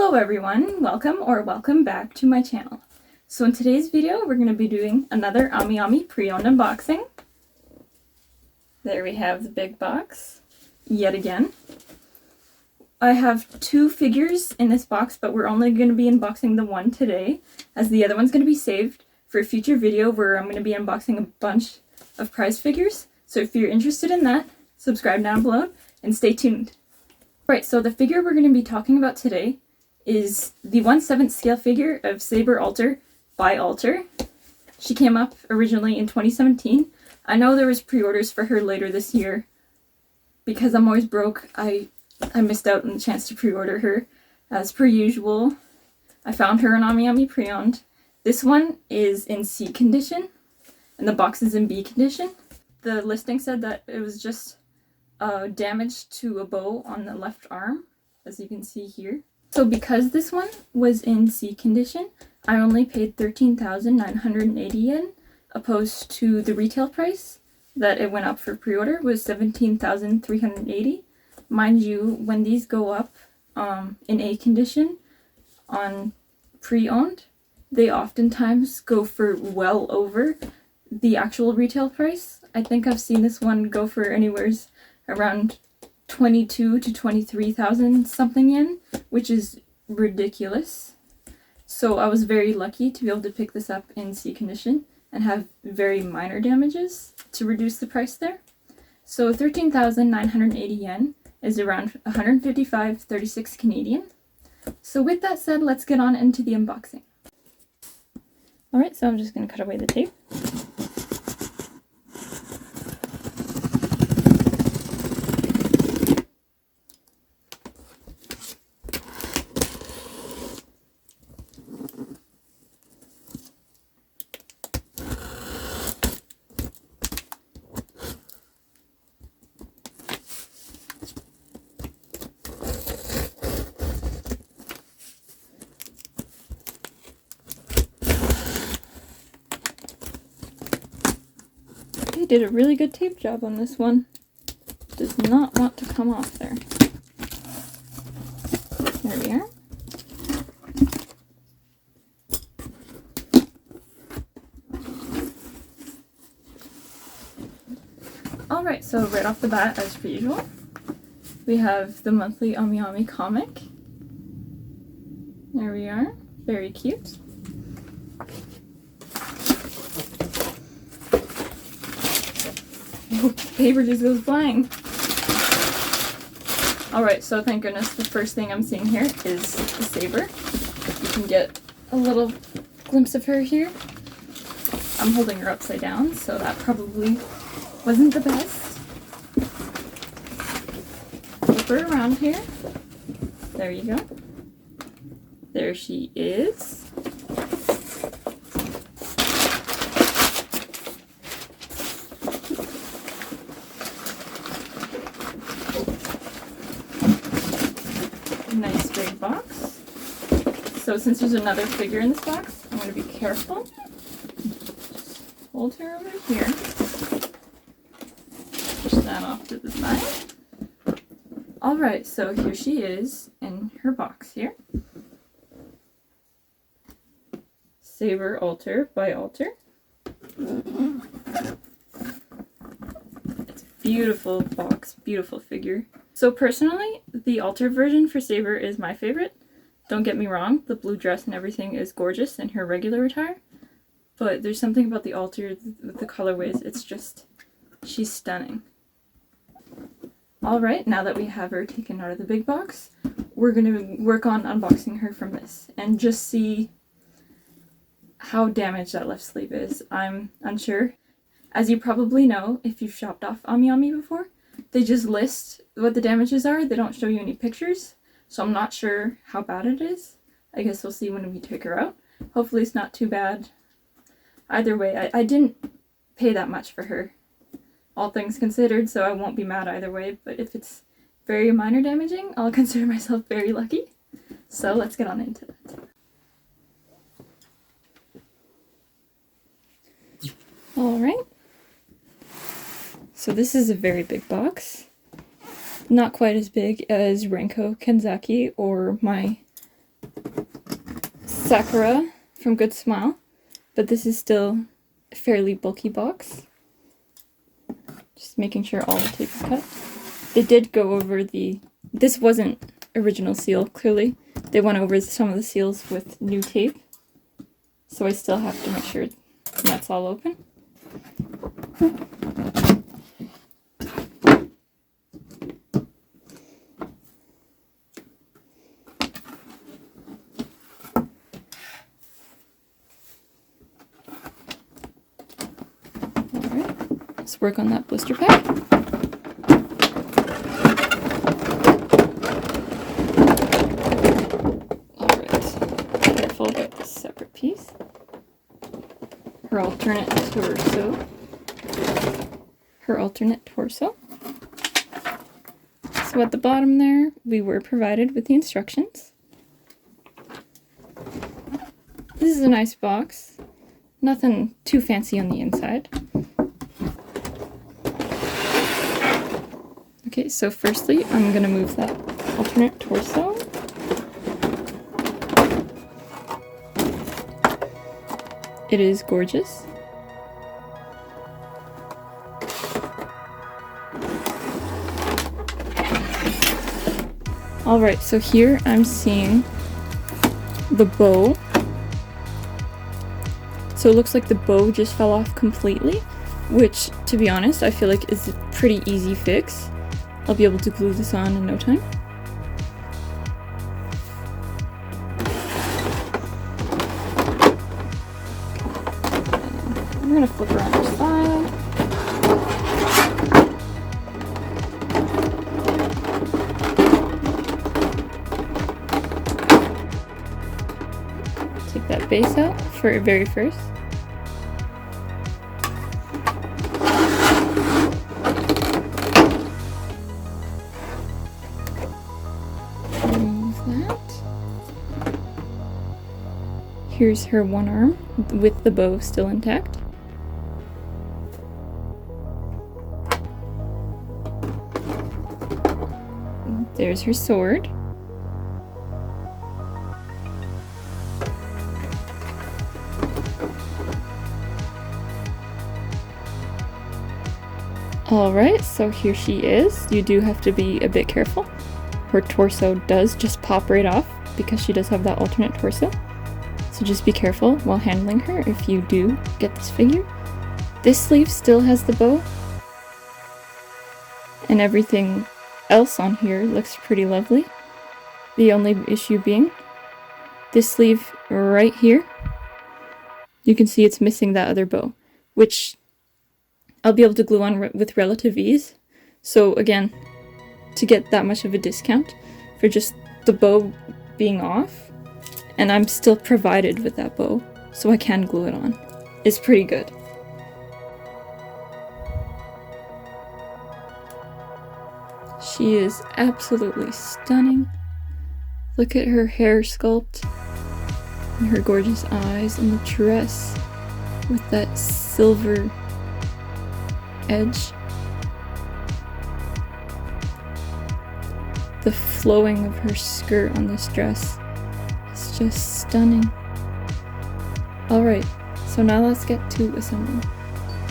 Hello everyone, welcome back to my channel. So in today's video we're going to be doing another Amiami pre-owned unboxing. There we have the big box, yet again. I have two figures in this box, but we're only going to be unboxing the one today, as the other one's going to be saved for a future video where I'm going to be unboxing a bunch of prize figures. So if you're interested in that, subscribe down below and stay tuned. Right, so the figure we're going to be talking about today is the 1/7 scale figure of Saber Alter by Alter. She came up originally in 2017. I know there was pre-orders for her later this year. Because I'm always broke, I missed out on the chance to pre-order her. As per usual, I found her in Amiami pre-owned. This one is in C condition, and the box is in B condition. The listing said that it was just damage to a bow on the left arm, as you can see here. So because this one was in C condition, I only paid 13,980 yen, opposed to the retail price that it went up for pre-order was 17,380. Mind you, when these go up in A condition on pre-owned, they oftentimes go for well over the actual retail price. I think I've seen this one go for anywhere around 22 to 23,000 something yen, which is ridiculous. So I was very lucky to be able to pick this up in C condition and have very minor damages to reduce the price there. So 13,980 yen is around 155.36 Canadian. So with that said, let's get on into the unboxing. Alright, so I'm just going to cut away the tape. They did a really good tape job on this one. Does not want to come off there. There we are. Alright, so right off the bat, as per usual, we have the monthly Amiami comic. There we are. Very cute. Oh, paper just goes flying. Alright, so thank goodness the first thing I'm seeing here is the saber. You can get a little glimpse of her here. I'm holding her upside down, so that probably wasn't the best. Flip her around here. There you go. There she is. Nice big box. So since there's another figure in this box, I'm going to be careful. Just hold her over here. Push that off to the side. Alright, so here she is in her box here. Saber Alter by Alter. It's a beautiful box, beautiful figure. So personally, the Alter version for Saber is my favorite. Don't get me wrong, the blue dress and everything is gorgeous in her regular attire. But there's something about the Alter with the colorways, it's just, she's stunning. Alright, now that we have her taken out of the big box, we're going to work on unboxing her from this and just see how damaged that left sleeve is. I'm unsure. As you probably know, if you've shopped off Amiami before, they just list what the damages are. They don't show you any pictures, so I'm not sure how bad it is. I guess we'll see when we take her out. Hopefully it's not too bad. Either way, I didn't pay that much for her, all things considered, so I won't be mad either way. But if it's very minor damaging, I'll consider myself very lucky. So let's get on into it. Alright. So this is a very big box. Not quite as big as Renko Kenzaki or my Sakura from Good Smile, but this is still a fairly bulky box. Just making sure all the tape is cut. They did go over this wasn't original seal, clearly. They went over some of the seals with new tape. So I still have to make sure that's all open. Alright, let's work on that blister pack. About this separate piece. Her alternate torso. So at the bottom there, we were provided with the instructions. This is a nice box. Nothing too fancy on the inside. Okay, so firstly, I'm going to move that alternate torso. It is gorgeous. Alright, so here I'm seeing the bow. So it looks like the bow just fell off completely, which, to be honest, I feel like is a pretty easy fix. I'll be able to glue this on in no time. I'm going to flip her on her side. Take that base out for very first. Remove that. Here's her one arm with the bow still intact. There's her sword. Alright, so here she is. You do have to be a bit careful. Her torso does just pop right off because she does have that alternate torso. So just be careful while handling her if you do get this figure. This sleeve still has the bow. And everything else on here looks pretty lovely. The only issue being this sleeve right here. You can see it's missing that other bow, which I'll be able to glue on with relative ease. So again, to get that much of a discount for just the bow being off, and I'm still provided with that bow, so I can glue it on, is pretty good. She is absolutely stunning. Look at her hair sculpt, and her gorgeous eyes, and the dress with that silver edge. The flowing of her skirt on this dress is just stunning. Alright, so now let's get to assembling.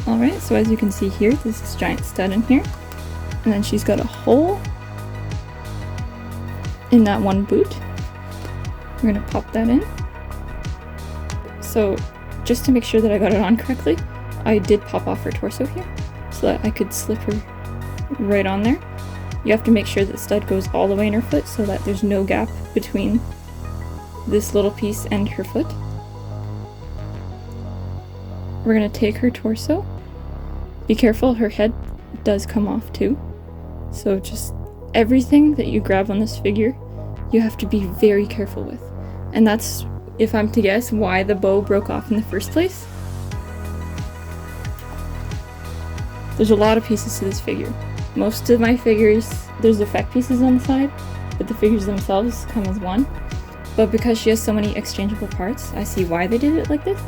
Alright, so as you can see here, there's this giant stud in here. And then she's got a hole in that one boot. We're gonna pop that in. So just to make sure that I got it on correctly, I did pop off her torso here so that I could slip her right on there. You have to make sure that the stud goes all the way in her foot so that there's no gap between this little piece and her foot. We're gonna take her torso. Be careful, her head does come off too. So just everything that you grab on this figure, you have to be very careful with. And that's, if I'm to guess, why the bow broke off in the first place. There's a lot of pieces to this figure. Most of my figures, there's effect pieces on the side, but the figures themselves come as one. But because she has so many exchangeable parts, I see why they did it like this.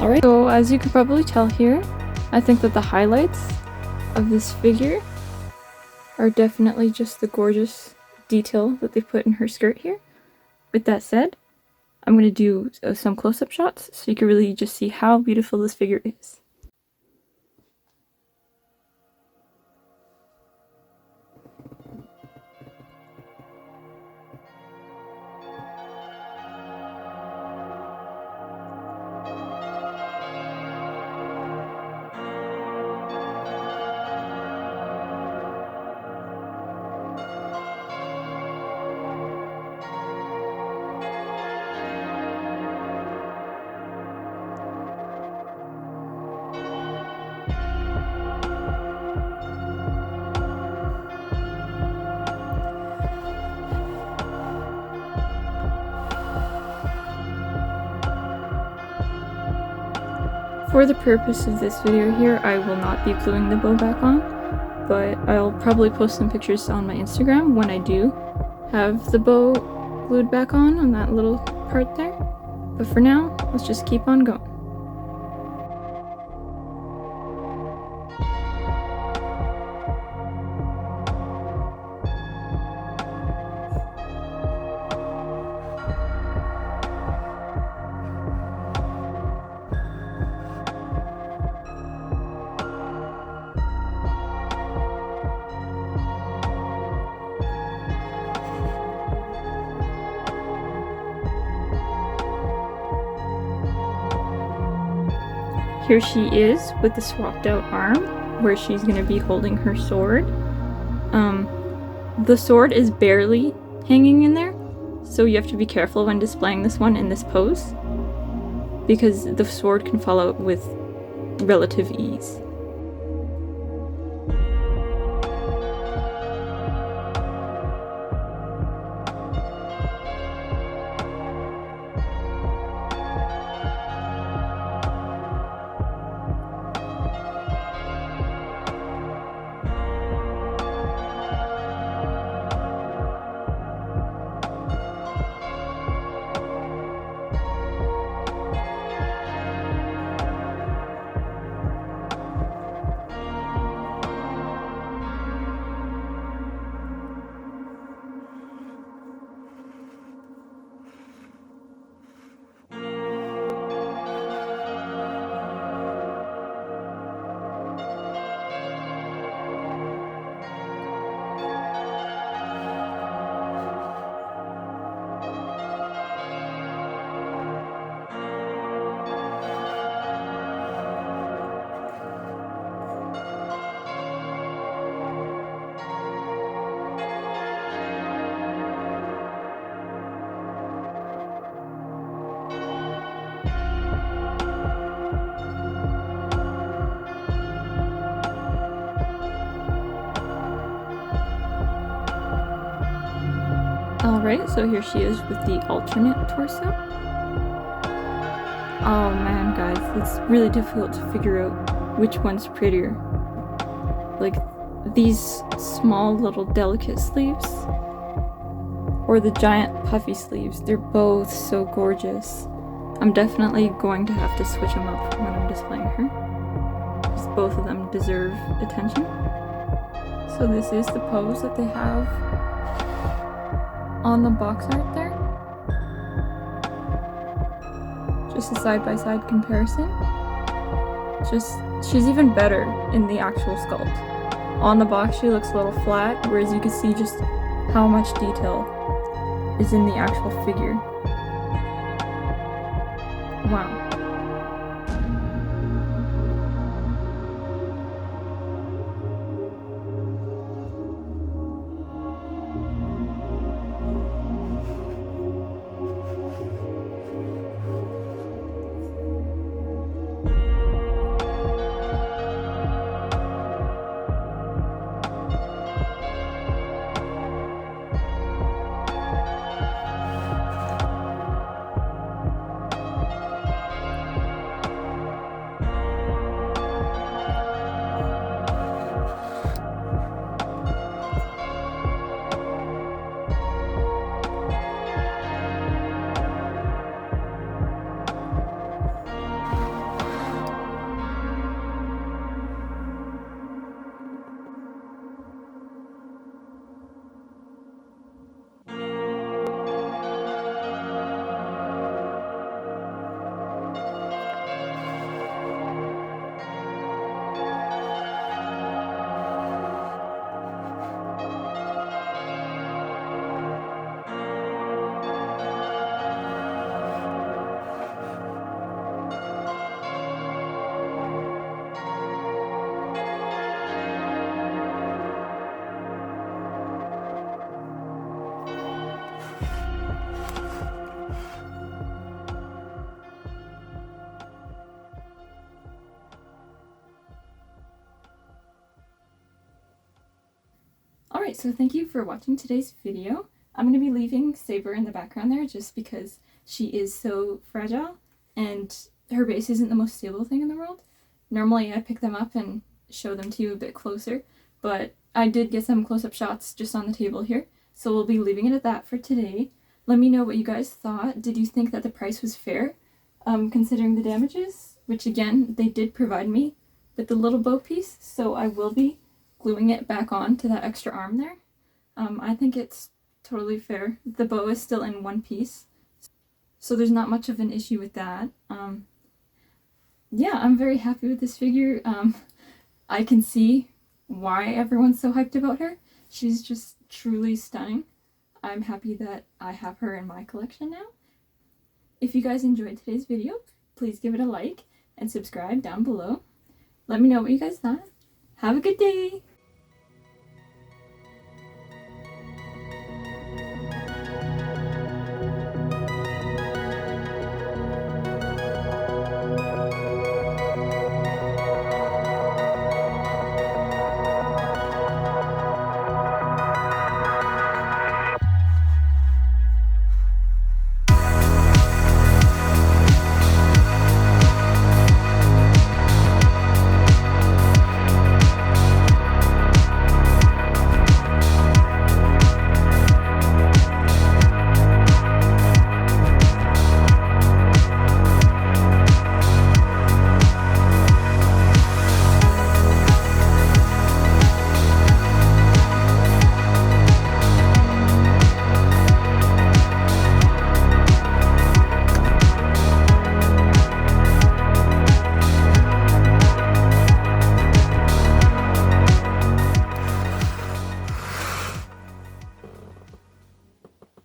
Alright, so as you can probably tell here, I think that the highlights of this figure are definitely just the gorgeous detail that they put in her skirt here. With that said, I'm going to do some close-up shots so you can really just see how beautiful this figure is. For the purpose of this video here, I will not be gluing the bow back on, but I'll probably post some pictures on my Instagram when I do have the bow glued back on that little part there. But for now, let's just keep on going. Here she is with the swapped out arm, where she's going to be holding her sword. The sword is barely hanging in there, so you have to be careful when displaying this one in this pose, because the sword can fall out with relative ease. Alright, so here she is with the alternate torso. Oh man, guys, it's really difficult to figure out which one's prettier. Like, these small little delicate sleeves, or the giant puffy sleeves. They're both so gorgeous. I'm definitely going to have to switch them up when I'm displaying her, because both of them deserve attention. So this is the pose that they have on the box art there. Just a side-by-side comparison. She's even better in the actual sculpt. On the box she looks a little flat, whereas you can see just how much detail is in the actual figure. Wow. Alright, so thank you for watching today's video. I'm going to be leaving Saber in the background there just because she is so fragile and her base isn't the most stable thing in the world. Normally I pick them up and show them to you a bit closer, but I did get some close-up shots just on the table here, so we'll be leaving it at that for today. Let me know what you guys thought. Did you think that the price was fair, considering the damages? Which again, they did provide me with the little bow piece, so I will be gluing it back on to that extra arm there. I think it's totally fair. The bow is still in one piece, so there's not much of an issue with that. Yeah, I'm very happy with this figure. I can see why everyone's so hyped about her. She's just truly stunning. I'm happy that I have her in my collection now. If you guys enjoyed today's video, please give it a like and subscribe down below. Let me know what you guys thought. Have a good day!